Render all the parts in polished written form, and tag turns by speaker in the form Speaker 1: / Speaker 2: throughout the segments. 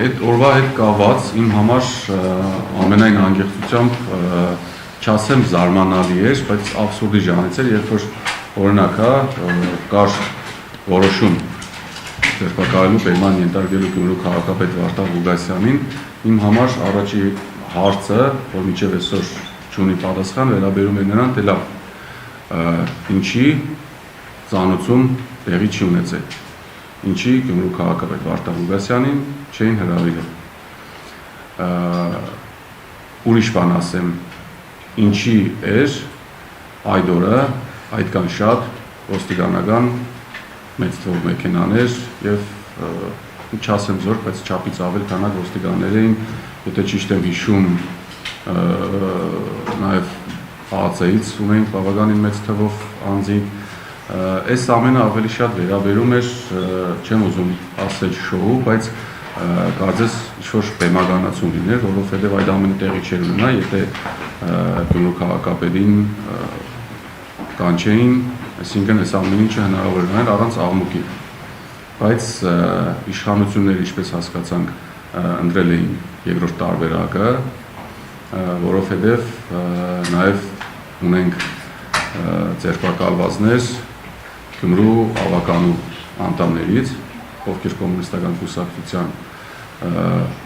Speaker 1: այդ օրվա հետ կապված իմ համար ամենայն անկեղծությամբ չասեմ զարմանալի էր, բայց աբսուրդի ժանից էր, երբ որ օրինակ կար որոշում ձերբակալելու պայման ենթարկելու Գյումրու քաղաքապետ Վարդան Ղուգասյանին, իմ համար առաջի հարցը, որ մինչև այսօր չունի պատասխան, վերաբերում է նրան, թե լավ, ինչի ծանոթում տեղի չի ունեցել, ինչի Գյումրու քաղաքապետ Վարդան Ղուգասյանին չէին հրավիրել։ Ուրիշ բան ասեմ, ինչի էր այդ օրը այդքան շատ ոստիկանական մեծ թվով մեքենաներ եւ չասեմ զոր, բայց չափից ավել քանակ ոստիկաններ էին, եթե ճիշտ եմ հիշում, նաեւ ԱԱՑ-ից ունենք բավականին մեծ թվով անձինք, այս ամենը ավելի շատ վերաբերում էր, չեմ ուզում ասել շոու, բայց կարծես ինչ-որ բեմականացում լիներ, որովհետև այդ ամենը տեղի չէր ունենա, եթե Գյումրու քաղաքապետին կանչեին, այսինքն այս ամեն ինչը հնարավոր էր առանց աղմուկի, բայց իշխանությունները, ինչպես հասկացանք, ընտրել էին երկրորդ տարբերակը, որովհետև նաև ունենք ձերբակալվածներ Գյումրու ավականու անդամներից, ովքեր կոմունիստական կուսակցության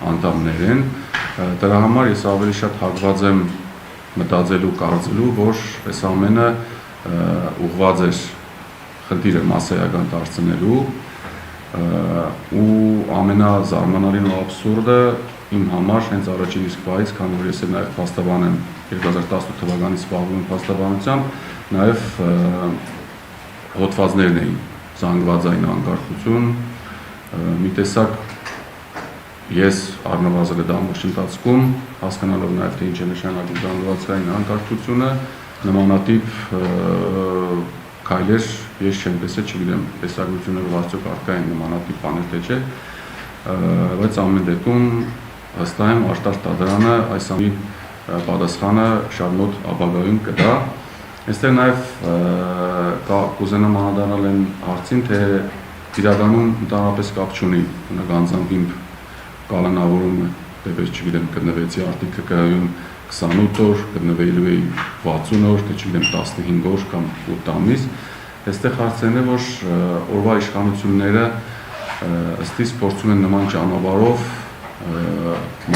Speaker 1: անդամներ են, դրա համար ես ավելի շատ հակված եմ մտածելու, կարծելու, որ այս ամենը ուղղված էր խնդիրը մասսայական դարձնելու ու ամենազարմանալին ու աբսուրդը իմ համար հենց առաջին իսկ պահից, քանի որ ես նաև փաստաբան եմ 2018 թվականից զբաղվում եմ փաստաբանությամբ, նաև հոդվածներն էին զանգվածային անկարգություն, մի տեսակ ես առնվազն այդ ամբողջ ընթացքում հասկանալով նաև թե ինչ է նշանակում զանգվածային անկարգությունը, նմանատիպ քայլեր ես չեմ տեսել, չգիտեմ տեսակցությունները արդյոք առկա են նմանատիպ բաներ թե չէ, բայց ամեն դեպքում հստակ եմ արտարտ դատարանը այս ամի պատասխանը շատ մոտ ապագայում կտա։ Այստեղ նաև կուզենամ անդրադառնալ այն հարցին, թե իրականում ընդհանրապես կապ չունի անձամբ իմ կալանավորումը, դեպս չգիտեմ գտնվեցի արտիկլ 28 օր, գտնվելու էի 60 օր, թե չգիտեմ 15 օր կամ 8 ամիս, այստեղ հարցն է, որ օրվա իշխանությունները ըստ իս փորձում են նման ճանապարհով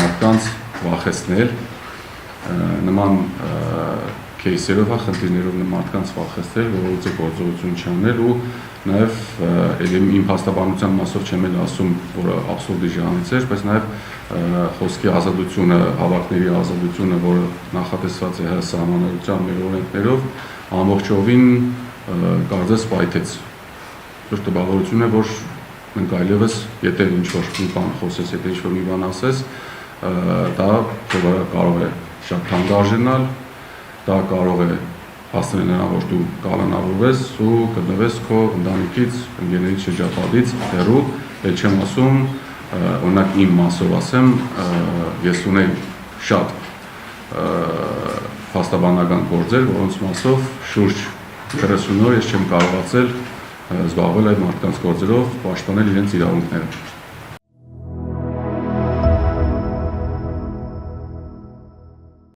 Speaker 1: մարդկանց վախեցնել, նման քեյսերով, խնդիրներով մարդկանց վախեցնել, որոնց գործողություն չանել ու նաև իմ փաստաբանության մասով չեմ էլ ասում, որը աբսուրդի ժանից էր, բայց նաև խոսքի ազատությունը, հավաքների ազատությունը, որը նախատեսված է ՀՀ սահմանադրության մեր օրենքներով, ամբողջովին կարծես պայթեց։ Որ տպավորություն է, որ մենք այլևս, եթե ինչ-որ մի բան խոսես, եթե ինչ-որ մի բան ասես, դա կարող է շատ թանկարժանալ, դա կարող է հասնել նրան, որ դու կալանավորվես ու գտնվես քո ընտանիքից, ընկերներից շրջապատից հեռու, էլ չեմ ասում, օրինակ իմ մասով ասեմ, ես ունեի շատ փաստաբանական գործեր, որոնց մասով շուրջ 30 օր ես չեմ կարողացել զբաղվել այդ մարդկանց գործերով, պաշտպանել իրենց իրավունքները։